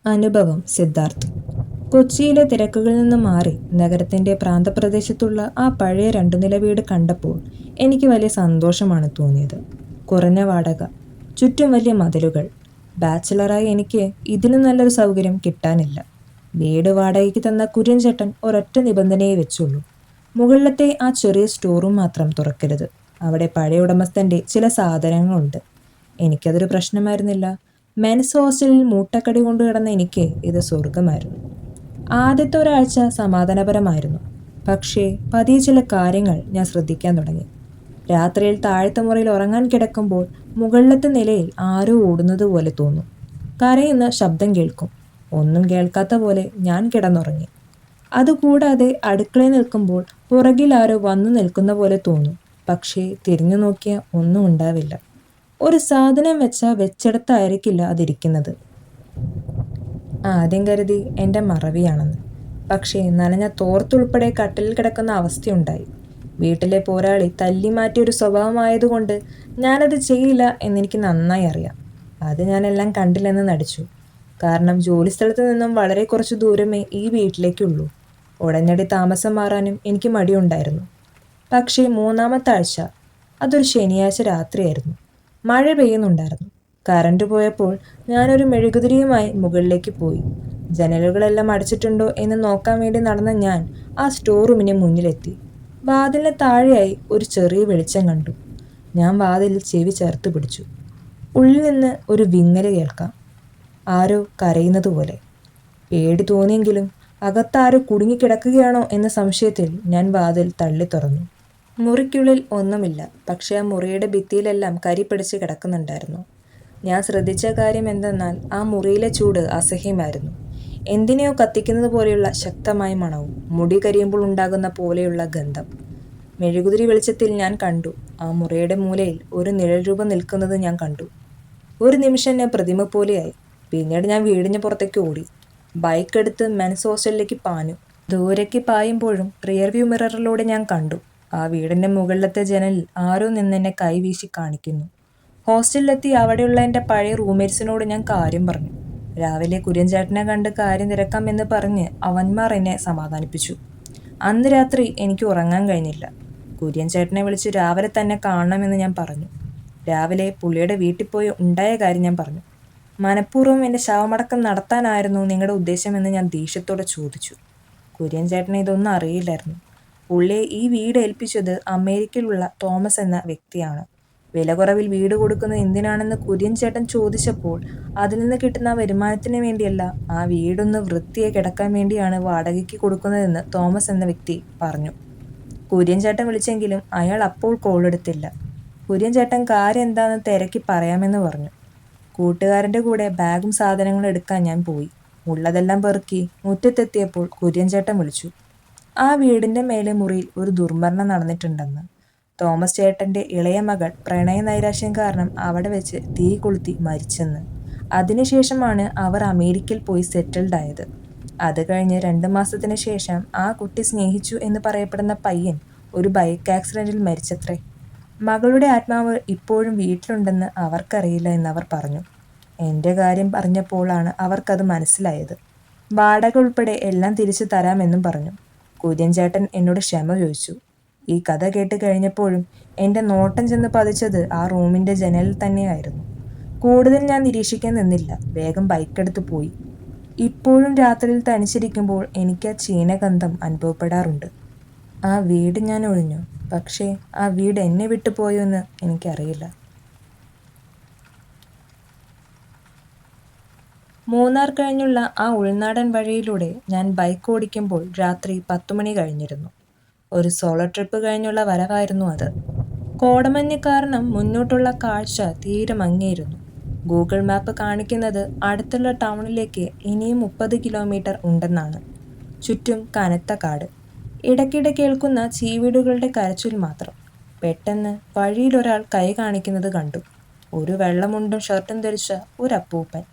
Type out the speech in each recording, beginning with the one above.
അനുഭവം സിദ്ധാർത്ഥ്. കൊച്ചിയിലെ തിരക്കുകളിൽ നിന്ന് മാറി നഗരത്തിൻ്റെ പ്രാന്തപ്രദേശത്തുള്ള ആ പഴയ 2 നില വീട് കണ്ടപ്പോൾ എനിക്ക് വലിയ സന്തോഷമാണ് തോന്നിയത്. കുറഞ്ഞ വാടക, ചുറ്റും വലിയ മതിലുകൾ. ബാച്ചിലറായി എനിക്ക് ഇതിലും നല്ലൊരു സൗകര്യം കിട്ടാനില്ല. വീട് വാടകയ്ക്ക് തന്ന കുര്യൻ ചേട്ടൻ ഒരൊറ്റ നിബന്ധനയെ വെച്ചുള്ളൂ. മുകളിലത്തെ ആ ചെറിയ സ്റ്റോർ റൂം മാത്രം തുറക്കരുത്. അവിടെ പഴയ ഉടമസ്ഥൻ്റെ ചില സാധനങ്ങളുണ്ട്. എനിക്കതൊരു പ്രശ്നമായിരുന്നില്ല. മെൻസ് ഹോസ്റ്റലിൽ മൂട്ടക്കടി കൊണ്ടു കിടന്ന എനിക്ക് ഇത് സ്വർഗമായിരുന്നു. ആദ്യത്തെ ഒരാഴ്ച സമാധാനപരമായിരുന്നു. പക്ഷേ പതിയെ ചില കാര്യങ്ങൾ ഞാൻ ശ്രദ്ധിക്കാൻ തുടങ്ങി. രാത്രിയിൽ താഴത്തെ മുറിയിൽ ഉറങ്ങാൻ കിടക്കുമ്പോൾ മുകളിലത്തെ നിലയിൽ ആരോ ഓടുന്നത് പോലെ തോന്നും. കരയുന്ന ശബ്ദം കേൾക്കും. ഒന്നും കേൾക്കാത്ത പോലെ ഞാൻ കിടന്നുറങ്ങി. അതുകൂടാതെ അടുക്കളയിൽ നിൽക്കുമ്പോൾ പുറകിൽ ആരോ വന്നു നിൽക്കുന്ന പോലെ തോന്നും. പക്ഷേ തിരിഞ്ഞു നോക്കിയാൽ ഒന്നും ഉണ്ടാവില്ല. ഒരു സാധനം വെച്ചാൽ വെച്ചിടത്തായിരിക്കില്ല അതിരിക്കുന്നത്. ആദ്യം കരുതി എൻ്റെ മറവിയാണെന്ന്. പക്ഷേ നനഞ്ഞ തോർത്തുൾപ്പെടെ കട്ടിലിൽ കിടക്കുന്ന അവസ്ഥയുണ്ടായി. വീട്ടിലെ പോരാളി തല്ലി മാറ്റിയൊരു സ്വഭാവമായതുകൊണ്ട് ഞാനത് ചെയ്യില്ല എന്നെനിക്ക് നന്നായി അറിയാം. അത് ഞാനെല്ലാം കണ്ടില്ലെന്ന് നടിച്ചു. കാരണം ജോലിസ്ഥലത്ത് നിന്നും വളരെ കുറച്ച് ദൂരമേ ഈ വീട്ടിലേക്കുള്ളൂ. ഉടനടി താമസം മാറാനും എനിക്ക് മടിയുണ്ടായിരുന്നു. പക്ഷേ 3-ാമത്തെ ആഴ്ച, അതൊരു ശനിയാഴ്ച രാത്രിയായിരുന്നു. മഴ പെയ്യുന്നുണ്ടായിരുന്നു. കറണ്ട് പോയപ്പോൾ ഞാനൊരു മെഴുകുതിരിയുമായി മുകളിലേക്ക് പോയി. ജനലുകളെല്ലാം അടച്ചിട്ടുണ്ടോ എന്ന് നോക്കാൻ വേണ്ടി നടന്ന ഞാൻ ആ സ്റ്റോർ റൂമിന് മുന്നിലെത്തി. വാതിലിന് താഴെയായി ഒരു ചെറിയ വെളിച്ചം കണ്ടു. ഞാൻ വാതിലിൽ ചെവി ചേർത്ത് പിടിച്ചു. ഉള്ളിൽ നിന്ന് ഒരു വിങ്ങല് കേൾക്കാം. ആരോ കരയുന്നത് പോലെ. പേടി തോന്നിയെങ്കിലും അകത്താരോ കുടുങ്ങിക്കിടക്കുകയാണോ എന്ന സംശയത്തിൽ ഞാൻ വാതിൽ തള്ളി തുറന്നു. മുറിക്കുള്ളിൽ ഒന്നുമില്ല. പക്ഷേ ആ മുറിയുടെ ഭിത്തിയിലെല്ലാം കരി പിടിച്ച് കിടക്കുന്നുണ്ടായിരുന്നു. ഞാൻ ശ്രദ്ധിച്ച കാര്യം എന്തെന്നാൽ ആ മുറിയിലെ ചൂട് അസഹ്യമായിരുന്നു. എന്തിനെയോ കത്തിക്കുന്നത് പോലെയുള്ള ശക്തമായ മണവും മുടി കരിയുമ്പോൾ ഉണ്ടാകുന്ന പോലെയുള്ള ഗന്ധം. മെഴുകുതിരി വെളിച്ചത്തിൽ ഞാൻ കണ്ടു. ആ മുറിയുടെ മൂലയിൽ ഒരു നിഴൽ രൂപം നിൽക്കുന്നത് ഞാൻ കണ്ടു. ഒരു നിമിഷം ഞാൻ പ്രതിമ പോലെയായി. പിന്നീട് ഞാൻ വീടിന് പുറത്തേക്ക് ഓടി. ബൈക്ക് എടുത്ത് മെൻസ് ഹോസ്റ്റലിലേക്ക് പാഞ്ഞു. ദൂരേക്ക് പായുമ്പോഴും റിയർവ്യൂ മിററിലൂടെ ഞാൻ കണ്ടു, ആ വീടിൻ്റെ മുകളിലത്തെ ജനലിൽ ആരോ നിന്നെന്നെ കൈവീശി കാണിക്കുന്നു. ഹോസ്റ്റലിലെത്തി അവിടെയുള്ള എൻ്റെ പഴയ റൂംമേറ്റ്സിനോട് ഞാൻ കാര്യം പറഞ്ഞു. രാവിലെ കുര്യൻ ചേട്ടനെ കണ്ട് കാര്യം തിരക്കാമെന്ന് പറഞ്ഞ് അവന്മാർ എന്നെ സമാധാനിപ്പിച്ചു. അന്ന് രാത്രി എനിക്ക് ഉറങ്ങാൻ കഴിഞ്ഞില്ല. കുര്യൻ ചേട്ടനെ വിളിച്ച് രാവിലെ തന്നെ കാണണമെന്ന് ഞാൻ പറഞ്ഞു. രാവിലെ പുള്ളിയുടെ വീട്ടിൽ പോയി ഉണ്ടായ കാര്യം ഞാൻ പറഞ്ഞു. മനഃപൂർവ്വം എൻ്റെ ശവമടക്കം നടത്താനായിരുന്നു നിങ്ങളുടെ ഉദ്ദേശമെന്ന് ഞാൻ ദേഷ്യത്തോടെ ചോദിച്ചു. കുര്യൻ ചേട്ടനെ ഇതൊന്നും അറിയില്ലായിരുന്നു. പുള്ളിയെ ഈ വീട് ഏൽപ്പിച്ചത് അമേരിക്കയിലുള്ള തോമസ് എന്ന വ്യക്തിയാണ്. വില കുറവിൽ വീട് കൊടുക്കുന്നത് എന്തിനാണെന്ന് കുര്യൻ ചേട്ടൻ ചോദിച്ചപ്പോൾ അതിൽ നിന്ന് കിട്ടുന്ന വരുമാനത്തിന് വേണ്ടിയല്ല, ആ വീടൊന്ന് വൃത്തിയായി കിടക്കാൻ വേണ്ടിയാണ് വാടകയ്ക്ക് കൊടുക്കുന്നതെന്ന് തോമസ് എന്ന വ്യക്തി പറഞ്ഞു. കുര്യൻ ചേട്ടൻ വിളിച്ചെങ്കിലും അയാൾ അപ്പോൾ കോളെടുത്തില്ല. കുര്യൻ ചേട്ടൻ കാര്യം എന്താണെന്ന് തിരക്കി പറയാമെന്ന് പറഞ്ഞു. കൂട്ടുകാരൻ്റെ കൂടെ ബാഗും സാധനങ്ങളും എടുക്കാൻ ഞാൻ പോയി. ഉള്ളതെല്ലാം പെറുക്കി മുറ്റത്തെത്തിയപ്പോൾ കുര്യൻ ചേട്ടൻ വിളിച്ചു. ആ വീടിൻ്റെ മേലെ മുറിയിൽ ഒരു ദുർമരണം നടന്നിട്ടുണ്ടെന്ന്. തോമസ് ചേട്ടൻ്റെ ഇളയ മകൾ പ്രണയ നൈരാശ്യം കാരണം അവിടെ വെച്ച് തീ കൊളുത്തി മരിച്ചെന്ന്. അതിനുശേഷമാണ് അവർ അമേരിക്കയിൽ പോയി സെറ്റിൽഡ് ആയത്. അത് കഴിഞ്ഞ് 2 മാസത്തിന് ശേഷം ആ കുട്ടി സ്നേഹിച്ചു എന്ന് പറയപ്പെടുന്ന പയ്യൻ ഒരു ബൈക്ക് ആക്സിഡൻറ്റിൽ മരിച്ചത്രേ. മകളുടെ ആത്മാവ് ഇപ്പോഴും വീട്ടിലുണ്ടെന്ന് അവർക്കറിയില്ല എന്നവർ പറഞ്ഞു. എൻ്റെ കാര്യം പറഞ്ഞപ്പോഴാണ് അവർക്കത് മനസ്സിലായത്. വാടക ഉൾപ്പെടെ എല്ലാം തിരിച്ചു തരാമെന്നും പറഞ്ഞു. കുര്യൻ ചേട്ടൻ എന്നോട് ക്ഷമ ചോദിച്ചു. ഈ കഥ കേട്ട് കഴിഞ്ഞപ്പോഴും എൻ്റെ നോട്ടം ചെന്ന് പതിച്ചത് ആ റൂമിൻ്റെ ജനലിൽ തന്നെയായിരുന്നു. കൂടുതൽ ഞാൻ നിരീക്ഷിക്കാൻ നിന്നില്ല. വേഗം ബൈക്കെടുത്ത് പോയി. ഇപ്പോഴും രാത്രിയിൽ തനിച്ചിരിക്കുമ്പോൾ എനിക്ക് ആ ചീനഗന്ധം അനുഭവപ്പെടാറുണ്ട്. ആ വീട് ഞാൻ ഒഴിഞ്ഞു. പക്ഷേ ആ വീട് എന്നെ വിട്ടു പോയോ എന്ന് എനിക്കറിയില്ല. മൂന്നാർ കഴിഞ്ഞുള്ള ആ ഉൾനാടൻ വഴിയിലൂടെ ഞാൻ ബൈക്ക് ഓടിക്കുമ്പോൾ രാത്രി 10 മണി കഴിഞ്ഞിരുന്നു. ഒരു സോളോ ട്രിപ്പ് കഴിഞ്ഞുള്ള വരവായിരുന്നു അത്. കോടമഞ്ഞ് കാരണം മുന്നോട്ടുള്ള കാഴ്ച തീരെ മങ്ങിയിരുന്നു. ഗൂഗിൾ മാപ്പ് കാണിക്കുന്നത് അടുത്തുള്ള ടൗണിലേക്ക് ഇനിയും 30 കിലോമീറ്റർ ഉണ്ടെന്നാണ്. ചുറ്റും കനത്ത കാട്. ഇടയ്ക്കിടെ കേൾക്കുന്ന ചീവീടുകളുടെ കരച്ചിൽ മാത്രം. പെട്ടെന്ന് വഴിയിലൊരാൾ കൈ കാണിക്കുന്നത് കണ്ടു. ഒരു വെള്ളമുണ്ടും ഷർട്ടും ധരിച്ച ഒരപ്പൂപ്പൻ.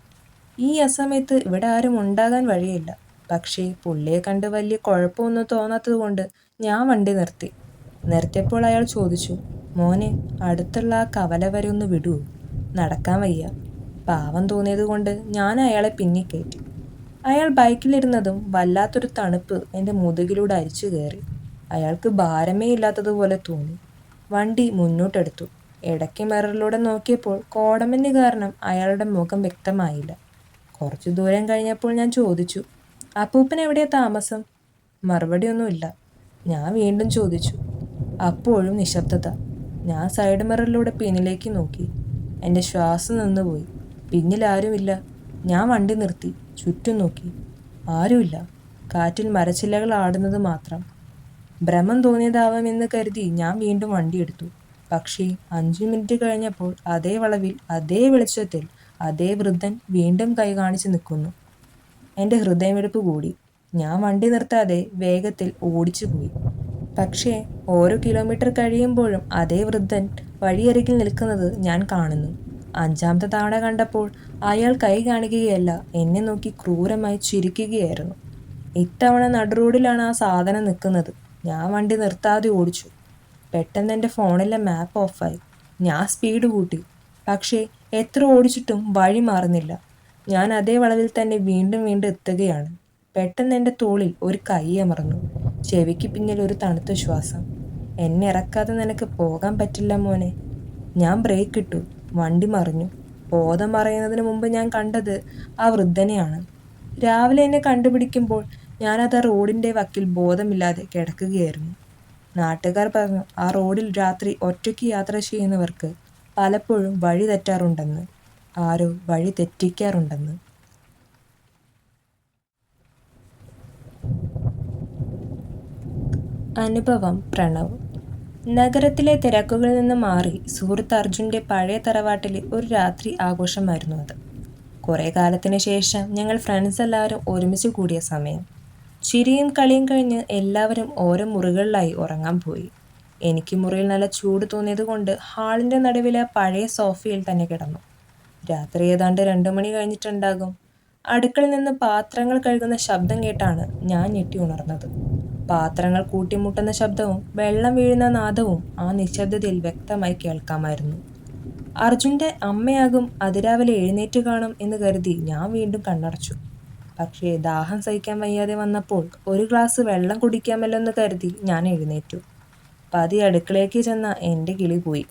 ഈ അസമയത്ത് ഇവിടെ ആരും ഉണ്ടാകാൻ വഴിയില്ല. പക്ഷേ പുള്ളിയെ കണ്ട് വലിയ കുഴപ്പമൊന്നും തോന്നാത്തത് കൊണ്ട് ഞാൻ വണ്ടി നിർത്തിയപ്പോൾ അയാൾ ചോദിച്ചു, മോനെ, അടുത്തുള്ള ആ കവല വരെ ഒന്ന് വിടുവോ? നടക്കാൻ വയ്യ. പാവം തോന്നിയത് കൊണ്ട് ഞാൻ അയാളെ പിന്നിൽ കയറ്റി. അയാൾ ബൈക്കിലിരുന്നതും വല്ലാത്തൊരു തണുപ്പ് എൻ്റെ മുതുകിലൂടെ അരിച്ചു കയറി. അയാൾക്ക് ഭാരമേ ഇല്ലാത്തതുപോലെ തോന്നി. വണ്ടി മുന്നോട്ടെടുത്തു. ഇടയ്ക്ക് മിററിലൂടെ നോക്കിയപ്പോൾ കോടമഞ്ഞ് കാരണം അയാളുടെ മുഖം വ്യക്തമായില്ല. കുറച്ചു ദൂരം കഴിഞ്ഞപ്പോൾ ഞാൻ ചോദിച്ചു, അപ്പൂപ്പൻ എവിടെയാ താമസം? മറുപടിയൊന്നുമില്ല. ഞാൻ വീണ്ടും ചോദിച്ചു. അപ്പോഴും നിശബ്ദത. ഞാൻ സൈഡ് മിററിലൂടെ പിന്നിലേക്ക് നോക്കി. എൻ്റെ ശ്വാസം നിന്നുപോയി. പിന്നിലാരുമില്ല. ഞാൻ വണ്ടി നിർത്തി. ചുറ്റും നോക്കി. ആരുമില്ല. കാറ്റിൽ മരച്ചില്ലകൾ ആടുന്നത് മാത്രം. ഭ്രമം തോന്നിയതാവാമെന്ന് കരുതി ഞാൻ വീണ്ടും വണ്ടിയെടുത്തു. പക്ഷേ 5 മിനിറ്റ് കഴിഞ്ഞപ്പോൾ അതേ വളവിൽ, അതേ വെളിച്ചത്തിൽ, അതേ വൃദ്ധൻ വീണ്ടും കൈ കാണിച്ച് നിൽക്കുന്നു. എൻ്റെ ഹൃദയമിടിപ്പ് കൂടി. ഞാൻ വണ്ടി നിർത്താതെ വേഗത്തിൽ ഓടിച്ചു പോയി. പക്ഷേ ഓരോ കിലോമീറ്റർ കഴിയുമ്പോഴും അതേ വൃദ്ധൻ വഴിയരികിൽ നിൽക്കുന്നത് ഞാൻ കാണുന്നു. 5ാമത്തെ തവണ കണ്ടപ്പോൾ അയാൾ കൈ കാണിക്കുകയല്ല, എന്നെ നോക്കി ക്രൂരമായി ചിരിക്കുകയായിരുന്നു. ഇത്തവണ നടുറോഡിലാണ് ആ സാധനം നിൽക്കുന്നത്. ഞാൻ വണ്ടി നിർത്താതെ ഓടിച്ചു. പെട്ടെന്ന് എൻ്റെ ഫോണിലെ മാപ്പ് ഓഫായി. ഞാൻ സ്പീഡ് കൂട്ടി. പക്ഷേ എത്ര ഓടിച്ചിട്ടും വഴി മാറുന്നില്ല. ഞാൻ അതേ വളവിൽ തന്നെ വീണ്ടും വീണ്ടും എത്തുകയാണ്. പെട്ടെന്ന് എൻ്റെ തോളിൽ ഒരു കൈ അമർന്നു. ചെവിക്ക് പിന്നിൽ ഒരു തണുത്ത ശ്വാസം. എന്നെ ഇറക്കാതെ നിനക്ക് പോകാൻ പറ്റില്ല മോനെ. ഞാൻ ബ്രേക്ക് ഇട്ടു. വണ്ടി മറിഞ്ഞു. ബോധം മറയുന്നതിന് മുമ്പ് ഞാൻ കണ്ടത് ആ വൃദ്ധനെയാണ്. രാവിലെ എന്നെ കണ്ടുപിടിക്കുമ്പോൾ ഞാനത് ആ റോഡിൻ്റെ വക്കിൽ ബോധമില്ലാതെ കിടക്കുകയായിരുന്നു. നാട്ടുകാർ പറഞ്ഞു, ആ റോഡിൽ രാത്രി ഒറ്റയ്ക്ക് യാത്ര ചെയ്യുന്നവർക്ക് പലപ്പോഴും വഴി തെറ്റാറുണ്ടെന്ന്. ആരോ വഴി തെറ്റിക്കാറുണ്ടെന്ന്. അനുഭവം പ്രണവ്. നഗരത്തിലെ തിരക്കുകളിൽ നിന്ന് മാറി സുഹൃത്ത് അർജുൻ്റെ പഴയ തറവാട്ടിലെ ഒരു രാത്രി ആഘോഷമായിരുന്നു അത്. കുറേ കാലത്തിന് ശേഷം ഞങ്ങൾ ഫ്രണ്ട്സ് എല്ലാവരും ഒരുമിച്ച് കൂടിയ സമയം. ചിരിയും കളിയും കഴിഞ്ഞ് എല്ലാവരും ഓരോ മുറികളിലായി ഉറങ്ങാൻ പോയി. എനിക്ക് മുറിയിൽ നല്ല ചൂട് തോന്നിയത് കൊണ്ട് ഹാളിൻ്റെ നടുവിലെ പഴയ സോഫയിൽ തന്നെ കിടന്നു. രാത്രി ഏതാണ്ട് 2 മണി കഴിഞ്ഞിട്ടുണ്ടാകും. അടുക്കളയിൽ നിന്ന് പാത്രങ്ങൾ കഴുകുന്ന ശബ്ദം കേട്ടാണ് ഞാൻ ഞെട്ടി ഉണർന്നത്. പാത്രങ്ങൾ കൂട്ടിമുട്ടുന്ന ശബ്ദവും വെള്ളം വീഴുന്ന നാദവും ആ നിശബ്ദതയിൽ വ്യക്തമായി കേൾക്കാമായിരുന്നു. അർജുൻ്റെ അമ്മയാകും അതിരാവിലെ എഴുന്നേറ്റ് കാണും എന്ന് കരുതി ഞാൻ വീണ്ടും കണ്ണടച്ചു. പക്ഷേ ദാഹം സഹിക്കാൻ വയ്യാതെ വന്നപ്പോൾ ഒരു ഗ്ലാസ് വെള്ളം കുടിക്കാമല്ലോ എന്ന് കരുതി ഞാൻ എഴുന്നേറ്റു. പതിയെ അടുക്കളയ്ക്ക് ചെന്ന എൻ്റെ കിളി പോയി.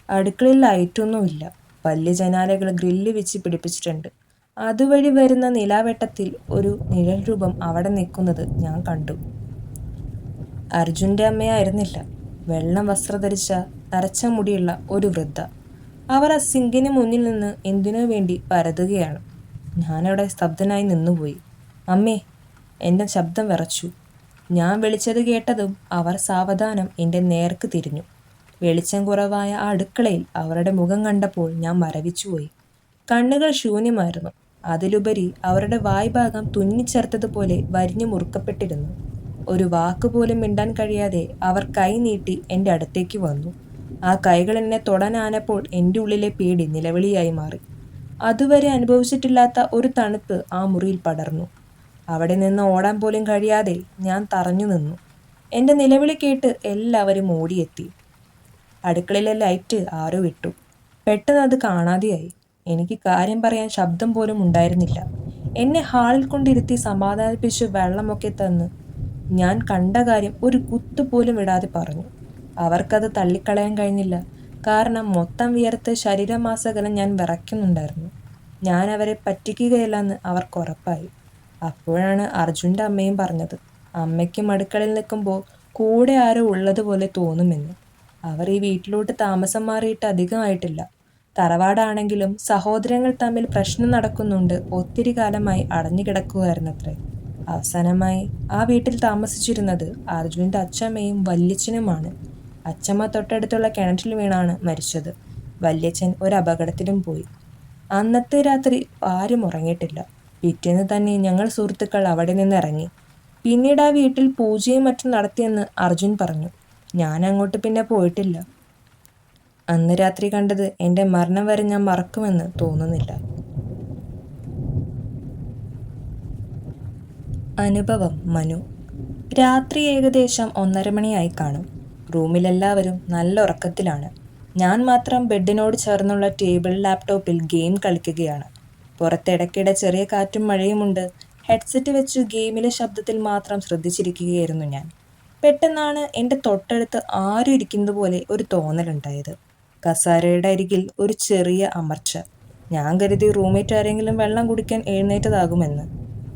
അടുക്കളയിൽ ലൈറ്റൊന്നുമില്ല. വലിയ ജനാലകൾ ഗ്രില്ല് വെച്ച് പിടിപ്പിച്ചിട്ടുണ്ട്. അതുവഴി വരുന്ന നിലാവെട്ടത്തിൽ ഒരു നിഴൽ രൂപം അവിടെ നിൽക്കുന്നത് ഞാൻ കണ്ടു. അർജുൻ്റെ അമ്മയായിരുന്നില്ല. വെള്ളം വസ്ത്രം ധരിച്ച നരച്ച മുടിയുള്ള ഒരു വൃദ്ധ. അവർ ആ സിങ്കിന് മുന്നിൽ നിന്ന് എന്തിനു വേണ്ടി പരതുകയാണ്. ഞാനവിടെ സ്തബ്ധനായി നിന്നുപോയി. അമ്മേ! എൻ്റെ ശബ്ദം വിറച്ചു. ഞാൻ വിളിച്ചത് കേട്ടതും അവർ സാവധാനം എൻ്റെ നേർക്ക് തിരിഞ്ഞു. വെളിച്ചം കുറവായ ആ അടുക്കളയിൽ അവരുടെ മുഖം കണ്ടപ്പോൾ ഞാൻ മരവിച്ചുപോയി. കണ്ണുകൾ ശൂന്യമായിരുന്നു. അതിലുപരി അവരുടെ വായ്ഭാഗം തുന്നിച്ചേർത്തതുപോലെ വരിഞ്ഞു മുറുക്കപ്പെട്ടിരുന്നു. ഒരു വാക്കുപോലും മിണ്ടാൻ കഴിയാതെ അവർ കൈ നീട്ടി എൻ്റെ അടുത്തേക്ക് വന്നു. ആ കൈകൾ എന്നെ തൊടാനാനപ്പോൾ എൻ്റെ ഉള്ളിലെ പേടി നിലവിളിയായി മാറി. അതുവരെ അനുഭവിച്ചിട്ടില്ലാത്ത ഒരു തണുപ്പ് ആ മുറിയിൽ പടർന്നു. അവിടെ നിന്ന് ഓടാൻ പോലും കഴിയാതെ ഞാൻ തറഞ്ഞു നിന്നു. എൻ്റെ നിലവിളി കേട്ട് എല്ലാവരും ഓടിയെത്തി. അടുക്കളയിലെ ലൈറ്റ് ആരോ ഇട്ടു. പെട്ടെന്ന് അത് കാണാതെയായി. എനിക്ക് കാര്യം പറയാൻ ശബ്ദം പോലും ഉണ്ടായിരുന്നില്ല. എന്നെ ഹാളിൽ കൊണ്ടിരുത്തി സമാധാനിപ്പിച്ച് വെള്ളമൊക്കെ തന്ന് ഞാൻ കണ്ട കാര്യം ഒരു കുത്തുപോലും ഇടാതെ പറഞ്ഞു. അവർക്കത് തള്ളിക്കളയാൻ കഴിഞ്ഞില്ല. കാരണം മൊത്തം വിയർത്ത് ശരീരമാസകലം ഞാൻ വിറയ്ക്കുന്നുണ്ടായിരുന്നു. ഞാൻ അവരെ പറ്റിക്കുകയില്ലെന്ന് അവർക്കുറപ്പായി. അപ്പോഴാണ് അർജുൻ്റെ അമ്മയും പറഞ്ഞത്, അമ്മയ്ക്കും അടുക്കളയിൽ നിൽക്കുമ്പോൾ കൂടെ ആരോ ഉള്ളതുപോലെ തോന്നുമെന്ന്. അവർ ഈ വീട്ടിലോട്ട് താമസം മാറിയിട്ട് അധികമായിട്ടില്ല. തറവാടാണെങ്കിലും സഹോദരങ്ങൾ തമ്മിൽ പ്രശ്നം നടക്കുന്നുണ്ട്. ഒത്തിരി കാലമായി അടഞ്ഞു കിടക്കുകയായിരുന്നത്രേ. അവസാനമായി ആ വീട്ടിൽ താമസിച്ചിരുന്നത് അർജുൻ്റെ അച്ഛമ്മയും വല്യച്ഛനുമാണ്. അച്ഛമ്മ തൊട്ടടുത്തുള്ള കിണറ്റിൽ വീണാണ് മരിച്ചത്. വല്യച്ഛൻ ഒരു അപകടത്തിലും പോയി. അന്നത്തെ രാത്രി ആരും ഉറങ്ങിയിട്ടില്ല. പിറ്റേന്ന് തന്നെ ഞങ്ങൾ സുഹൃത്തുക്കൾ അവിടെ നിന്ന് ഇറങ്ങി. പിന്നീട് ആ വീട്ടിൽ പൂജയും മറ്റും നടത്തിയെന്ന് അർജുൻ പറഞ്ഞു. ഞാൻ അങ്ങോട്ട് പിന്നെ പോയിട്ടില്ല. അന്ന് രാത്രി കണ്ടത് എൻ്റെ മരണം വരെ ഞാൻ മറക്കുമെന്ന് തോന്നുന്നില്ല. അനുഭവം മനു. രാത്രി ഏകദേശം 1:30 മണിയായി കാണും. റൂമിലെല്ലാവരും നല്ല ഉറക്കത്തിലാണ്. ഞാൻ മാത്രം ബെഡിനോട് ചേർന്നുള്ള ടേബിൾ ലാപ്ടോപ്പിൽ ഗെയിം കളിക്കുകയാണ്. പുറത്തിടയ്ക്കിടെ ചെറിയ കാറ്റും മഴയുമുണ്ട്. ഹെഡ്സെറ്റ് വെച്ച് ഗെയിമിലെ ശബ്ദത്തിൽ മാത്രം ശ്രദ്ധിച്ചിരിക്കുകയായിരുന്നു ഞാൻ. പെട്ടെന്നാണ് എൻ്റെ തൊട്ടടുത്ത് ആരും ഇരിക്കുന്നത് പോലെ ഒരു തോന്നലുണ്ടായത്. കസാരയുടെ അരികിൽ ഒരു ചെറിയ അമർച്ച. ഞാൻ കരുതി റൂംമേറ്റ് ആരെങ്കിലും വെള്ളം കുടിക്കാൻ എഴുന്നേറ്റതാകുമെന്ന്.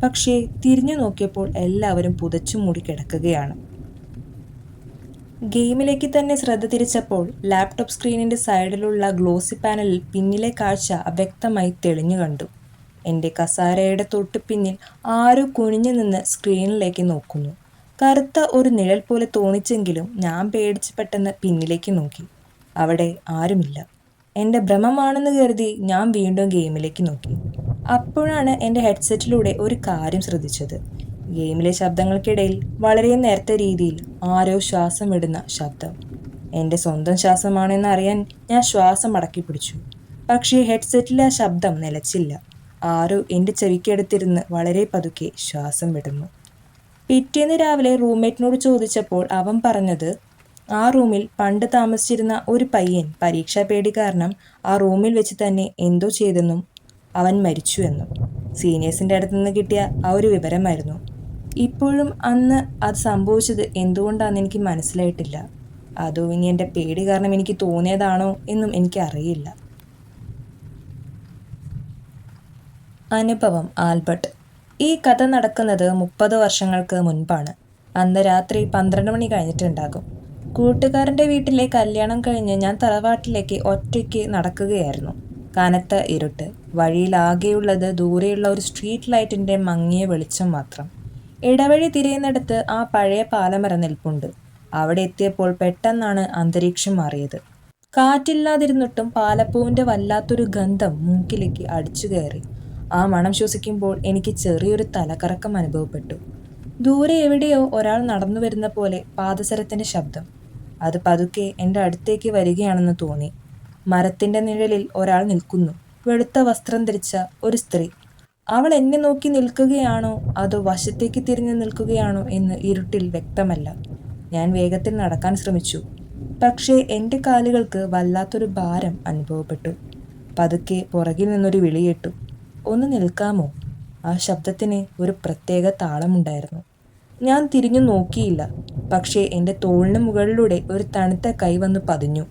പക്ഷേ തിരിഞ്ഞു നോക്കിയപ്പോൾ എല്ലാവരും പുതച്ചു മൂടി കിടക്കുകയാണ്. ഗെയിമിലേക്ക് തന്നെ ശ്രദ്ധ തിരിച്ചപ്പോൾ ലാപ്ടോപ്പ് സ്ക്രീനിൻ്റെ സൈഡിലുള്ള ഗ്ലോസി പാനലിൽ പിന്നിലെ കാഴ്ച വ്യക്തമായി തെളിഞ്ഞു കണ്ടു. എൻ്റെ കസാരയുടെ തൊട്ടു പിന്നിൽ ആരോ കുനിഞ്ഞു നിന്ന് സ്ക്രീനിലേക്ക് നോക്കുന്നു. കറുത്ത ഒരു നിഴൽ പോലെ തോന്നിച്ചെങ്കിലും ഞാൻ പേടിച്ച് പെട്ടെന്ന് പിന്നിലേക്ക് നോക്കി. അവിടെ ആരുമില്ല. എൻ്റെ ഭ്രമമാണെന്ന് കരുതി ഞാൻ വീണ്ടും ഗെയിമിലേക്ക് നോക്കി. അപ്പോഴാണ് എൻ്റെ ഹെഡ്സെറ്റിലൂടെ ഒരു കാര്യം ശ്രദ്ധിച്ചത്. ഗെയിമിലെ ശബ്ദങ്ങൾക്കിടയിൽ വളരെ നേർത്ത രീതിയിൽ ആരോ ശ്വാസം വിടുന്ന ശബ്ദം. എൻ്റെ സ്വന്തം ശ്വാസമാണെന്ന് അറിയാൻ ഞാൻ ശ്വാസം അടക്കി പിടിച്ചു. പക്ഷേ ഹെഡ്സെറ്റിലെ ആ ശബ്ദം നിലച്ചില്ല. ആരോ എൻ്റെ ചെവിക്കടുത്തിരുന്ന് വളരെ പതുക്കെ ശ്വാസം വിടുന്നു. പിറ്റേന്ന് രാവിലെ റൂംമേറ്റിനോട് ചോദിച്ചപ്പോൾ അവൻ പറഞ്ഞത്, ആ റൂമിൽ പണ്ട് താമസിച്ചിരുന്ന ഒരു പയ്യൻ പരീക്ഷാ പേടി കാരണം ആ റൂമിൽ വെച്ച് തന്നെ എന്തോ ചെയ്തെന്നും അവൻ മരിച്ചു എന്നും. സീനിയേഴ്സിൻ്റെ അടുത്ത് നിന്ന് കിട്ടിയ ആ ഒരു വിവരമായിരുന്നു. ഇപ്പോഴും അന്ന് അത് സംഭവിച്ചത് എന്തുകൊണ്ടാണെന്ന് എനിക്ക് മനസ്സിലായിട്ടില്ല. അതോ ഇനി എൻ്റെ പേടി കാരണം എനിക്ക് തോന്നിയതാണോ എന്നും എനിക്കറിയില്ല. അനുഭവം ആൽബർട്ട്. ഈ കഥ നടക്കുന്നത് 30 വർഷങ്ങൾക്ക് മുൻപാണ്. അന്ന് രാത്രി 12 മണി കഴിഞ്ഞിട്ടുണ്ടാകും. കൂട്ടുകാരൻ്റെ വീട്ടിലെ കല്യാണം കഴിഞ്ഞ് ഞാൻ തറവാട്ടിലേക്ക് ഒറ്റയ്ക്ക് നടക്കുകയായിരുന്നു. കനത്ത ഇരുട്ട്. വഴിയിലാകെയുള്ളത് ദൂരെയുള്ള ഒരു സ്ട്രീറ്റ് ലൈറ്റിൻ്റെ മങ്ങിയ വെളിച്ചം മാത്രം. ഇടവഴി തിരിയുന്നിടത്ത് ആ പഴയ പാലമരം നിൽപ്പുണ്ട്. അവിടെ എത്തിയപ്പോൾ പെട്ടെന്നാണ് അന്തരീക്ഷം മാറിയത്. കാറ്റില്ലാതിരുന്നിട്ടും പാലപ്പൂവിൻ്റെ വല്ലാത്തൊരു ഗന്ധം മൂക്കിലേക്ക് അടിച്ചു കയറി. ആ മണം ശ്വസിക്കുമ്പോൾ എനിക്ക് ചെറിയൊരു തലകറക്കം അനുഭവപ്പെട്ടു. ദൂരെ എവിടെയോ ഒരാൾ നടന്നു വരുന്ന പോലെ പാദസരത്തിൻ്റെ ശബ്ദം. അത് പതുക്കെ എൻ്റെ അടുത്തേക്ക് വരികയാണെന്ന് തോന്നി. മരത്തിൻ്റെ നിഴലിൽ ഒരാൾ നിൽക്കുന്നു. വെളുത്ത വസ്ത്രം ധരിച്ച ഒരു സ്ത്രീ. അവൾ എന്നെ നോക്കി നിൽക്കുകയാണോ അതോ വശത്തേക്ക് തിരിഞ്ഞു നിൽക്കുകയാണോ എന്ന് ഇരുട്ടിൽ വ്യക്തമല്ല. ഞാൻ വേഗത്തിൽ നടക്കാൻ ശ്രമിച്ചു. പക്ഷേ എൻ്റെ കാലുകൾക്ക് വല്ലാത്തൊരു ഭാരം അനുഭവപ്പെട്ടു. പതുക്കെ പുറകിൽ നിന്നൊരു വിളിയിട്ടു, ഒന്ന് നിൽക്കാമോ? ആ ശബ്ദത്തിന് ഒരു പ്രത്യേക താളമുണ്ടായിരുന്നു. ഞാൻ തിരിഞ്ഞു നോക്കിയില്ല. പക്ഷേ എൻ്റെ തോളിന് മുകളിലൂടെ ഒരു തണുത്ത കൈ വന്ന് പതിഞ്ഞു.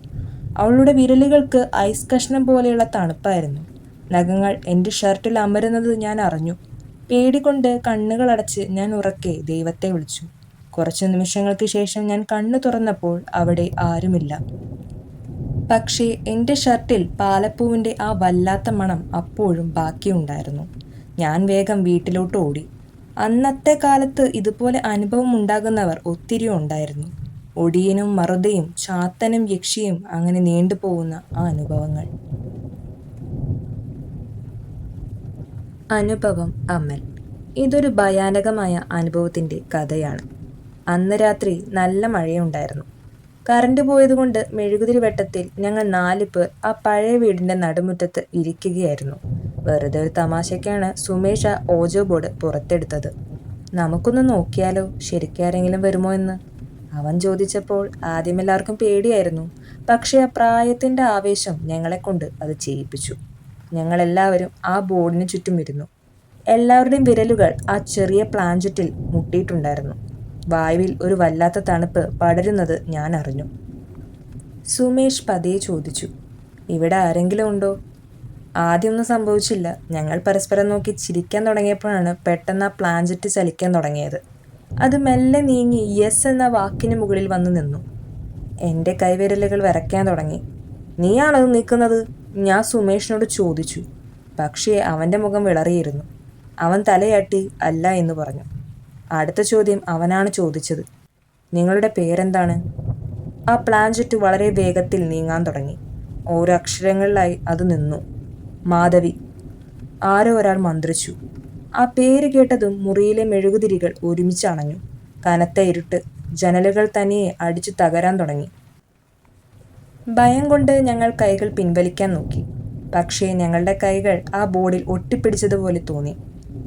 അവളുടെ വിരലുകൾക്ക് ഐസ് കഷ്ണം പോലെയുള്ള തണുപ്പായിരുന്നു. നഖങ്ങൾ എൻ്റെ ഷർട്ടിൽ അമരുന്നത് ഞാൻ അറിഞ്ഞു. പേടികൊണ്ട് കണ്ണുകളടച്ച് ഞാൻ ഉറക്കെ ദൈവത്തെ വിളിച്ചു. കുറച്ച് നിമിഷങ്ങൾക്ക് ശേഷം ഞാൻ കണ്ണു തുറന്നപ്പോൾ അവിടെ ആരുമില്ല. പക്ഷേ എൻ്റെ ഷർട്ടിൽ പാലപ്പൂവിൻ്റെ ആ വല്ലാത്ത മണം അപ്പോഴും ബാക്കിയുണ്ടായിരുന്നു. ഞാൻ വേഗം വീട്ടിലോട്ട് ഓടി. അന്നത്തെ കാലത്ത് ഇതുപോലെ അനുഭവം ഉണ്ടാകുന്നവർ ഒത്തിരി ഉണ്ടായിരുന്നു. ഒടിയനും മറുതയും ചാത്തനും യക്ഷിയും അങ്ങനെ നീണ്ടുപോകുന്ന ആ അനുഭവങ്ങൾ. അനുഭവം അമൽ. ഇതൊരു ഭയാനകമായ അനുഭവത്തിൻ്റെ കഥയാണ്. അന്ന് രാത്രി നല്ല മഴയുണ്ടായിരുന്നു. കറണ്ട് പോയതുകൊണ്ട് മെഴുകുതിരി വെട്ടത്തിൽ ഞങ്ങൾ 4 പേർ ആ പഴയ വീടിൻ്റെ നടുമുറ്റത്ത് ഇരിക്കുകയായിരുന്നു. വെറുതെ ഒരു തമാശയ്ക്കാണ് സുമേഷ് ആ ഓജോ ബോർഡ് പുറത്തെടുത്തത്. നമുക്കൊന്ന് നോക്കിയാലോ, ശരിക്കാരെങ്കിലും വരുമോ എന്ന് അവൻ ചോദിച്ചപ്പോൾ ആദ്യമെല്ലാവർക്കും പേടിയായിരുന്നു. പക്ഷേ ആ പ്രായത്തിൻ്റെ ആവേശം ഞങ്ങളെക്കൊണ്ട് അത് ചെയ്യിപ്പിച്ചു. ഞങ്ങളെല്ലാവരും ആ ബോർഡിന് ചുറ്റും ഇരുന്നു. എല്ലാവരുടെയും വിരലുകൾ ആ ചെറിയ പ്ലാഞ്ചറ്റിൽ മുട്ടിയിട്ടുണ്ടായിരുന്നു. വായുവിൽ ഒരു വല്ലാത്ത തണുപ്പ് പടരുന്നത് ഞാൻ അറിഞ്ഞു. സുമേഷ് പതിയെ ചോദിച്ചു, ഇവിടെ ആരെങ്കിലും ഉണ്ടോ? ആദ്യമൊന്നും സംഭവിച്ചില്ല. ഞങ്ങൾ പരസ്പരം നോക്കി ചിരിക്കാൻ തുടങ്ങിയപ്പോഴാണ് പെട്ടെന്ന് ആ പ്ലാഞ്ചറ്റ് ചലിക്കാൻ തുടങ്ങിയത്. അത് മെല്ലെ നീങ്ങി യെസ് എന്ന വാക്കിന് മുകളിൽ വന്ന് നിന്നു. എൻ്റെ കൈവിരലുകൾ വിറയ്ക്കാൻ തുടങ്ങി. നീയാണത് നിൽക്കുന്നത്? ഞാൻ സുമേഷിനോട് ചോദിച്ചു. പക്ഷേ അവൻ്റെ മുഖം വിളറിയിരുന്നു. അവൻ തലയാട്ടി അല്ല എന്ന് പറഞ്ഞു. അടുത്ത ചോദ്യം അവനാണ് ചോദിച്ചത്. നിങ്ങളുടെ പേരെന്താണ്? ആ പ്ലാഞ്ചറ്റ് വളരെ വേഗത്തിൽ നീങ്ങാൻ തുടങ്ങി. ഓരോ അക്ഷരങ്ങളിലായി അത് നിന്നു. മാധവി. ആരോ ഒരാൾ മന്ത്രിച്ചു. ആ പേര് കേട്ടതും മുറിയിലെ മെഴുകുതിരികൾ ഒരുമിച്ച് അണഞ്ഞു. കനത്ത ഇരുട്ട്. ജനലുകൾ തനിയെ അടിച്ചു തകരാൻ തുടങ്ങി. ഭയം കൊണ്ട് ഞങ്ങൾ കൈകൾ പിൻവലിക്കാൻ നോക്കി. പക്ഷേ ഞങ്ങളുടെ കൈകൾ ആ ബോർഡിൽ ഒട്ടിപ്പിടിച്ചതുപോലെ തോന്നി.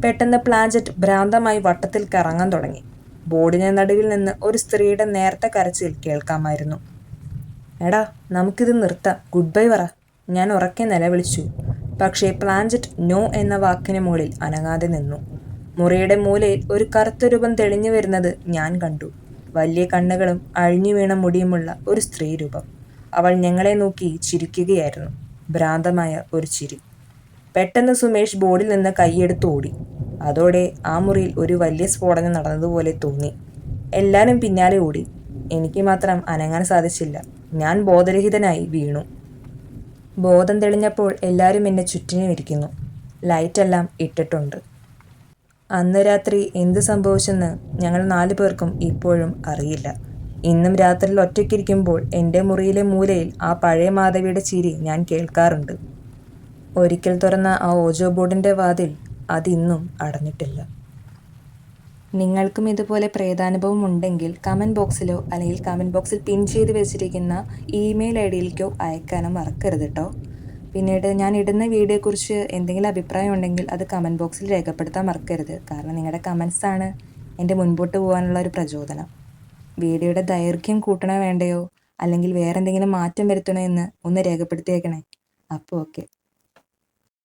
പെട്ടെന്ന് പ്ലാഞ്ചറ്റ് ഭ്രാന്തമായി വട്ടത്തിൽ കറങ്ങാൻ തുടങ്ങി. ബോർഡിന് നടുവിൽ നിന്ന് ഒരു സ്ത്രീയുടെ നേർത്ത കരച്ചിൽ കേൾക്കാമായിരുന്നു. എടാ, നമുക്കിത് നിർത്താം, ഗുഡ് ബൈ പറ, ഞാൻ ഉറക്കെ നിലവിളിച്ചു. പക്ഷേ പ്ലാഞ്ചറ്റ് നോ എന്ന വാക്കിന് മുകളിൽ അനങ്ങാതെ നിന്നു. മുറിയുടെ മൂലയിൽ ഒരു കറുത്ത രൂപം തെളിഞ്ഞു വരുന്നത് ഞാൻ കണ്ടു. വലിയ കണ്ണുകളും അഴിഞ്ഞു വീണ മുടിയുമുള്ള ഒരു സ്ത്രീ രൂപം. അവൾ ഞങ്ങളെ നോക്കി ചിരിക്കുകയായിരുന്നു. ഭ്രാന്തമായ ഒരു ചിരി. പെട്ടെന്ന് സുമേഷ് ബോർഡിൽ നിന്ന് കൈയെടുത്ത് ഓടി. അതോടെ ആ മുറിയിൽ ഒരു വലിയ സ്ഫോടനം നടന്നതുപോലെ തോന്നി. എല്ലാവരും പിന്നാലെ ഓടി. എനിക്ക് മാത്രം അനങ്ങാൻ സാധിച്ചില്ല. ഞാൻ ബോധരഹിതനായി വീണു. ബോധം തെളിഞ്ഞപ്പോൾ എല്ലാവരും എന്നെ ചുറ്റിനും ഇരിക്കുന്നു. ലൈറ്റെല്ലാം ഇട്ടിട്ടുണ്ട്. അന്ന് രാത്രി എന്ത് സംഭവിച്ചെന്ന് ഞങ്ങൾ 4 പേർക്കും ഇപ്പോഴും അറിയില്ല. ഇന്നും രാത്രിയിൽ ഒറ്റയ്ക്കിരിക്കുമ്പോൾ എൻ്റെ മുറിയിലെ മൂലയിൽ ആ പഴയ മാധവിയുടെ ചിരി ഞാൻ കേൾക്കാറുണ്ട്. ഒരിക്കൽ തുറന്ന ആ ഓജോ ബോർഡിൻ്റെ വാതിൽ അതിന്നും അടഞ്ഞിട്ടില്ല. നിങ്ങൾക്കും ഇതുപോലെ പ്രേതാനുഭവം ഉണ്ടെങ്കിൽ കമൻറ്റ് ബോക്സിലോ അല്ലെങ്കിൽ കമൻറ്റ് ബോക്സിൽ പിൻ ചെയ്ത് വെച്ചിരിക്കുന്ന ഇമെയിൽ ഐഡിയിലേക്കോ അയക്കാനും മറക്കരുത് കേട്ടോ. പിന്നീട് ഞാൻ ഇടുന്ന വീഡിയോയെക്കുറിച്ച് എന്തെങ്കിലും അഭിപ്രായം ഉണ്ടെങ്കിൽ അത് കമൻറ്റ് ബോക്സിൽ രേഖപ്പെടുത്താൻ മറക്കരുത്. കാരണം നിങ്ങളുടെ കമൻറ്റ്സാണ് എൻ്റെ മുൻപോട്ട് പോകാനുള്ള ഒരു പ്രചോദനം. വീഡിയോയുടെ ദൈർഘ്യം കൂട്ടണോ വേണ്ടയോ അല്ലെങ്കിൽ വേറെ എന്തെങ്കിലും മാറ്റം വരുത്തണോ എന്ന് ഒന്ന് രേഖപ്പെടുത്തിയേക്കണേ. അപ്പോൾ ഓക്കെ.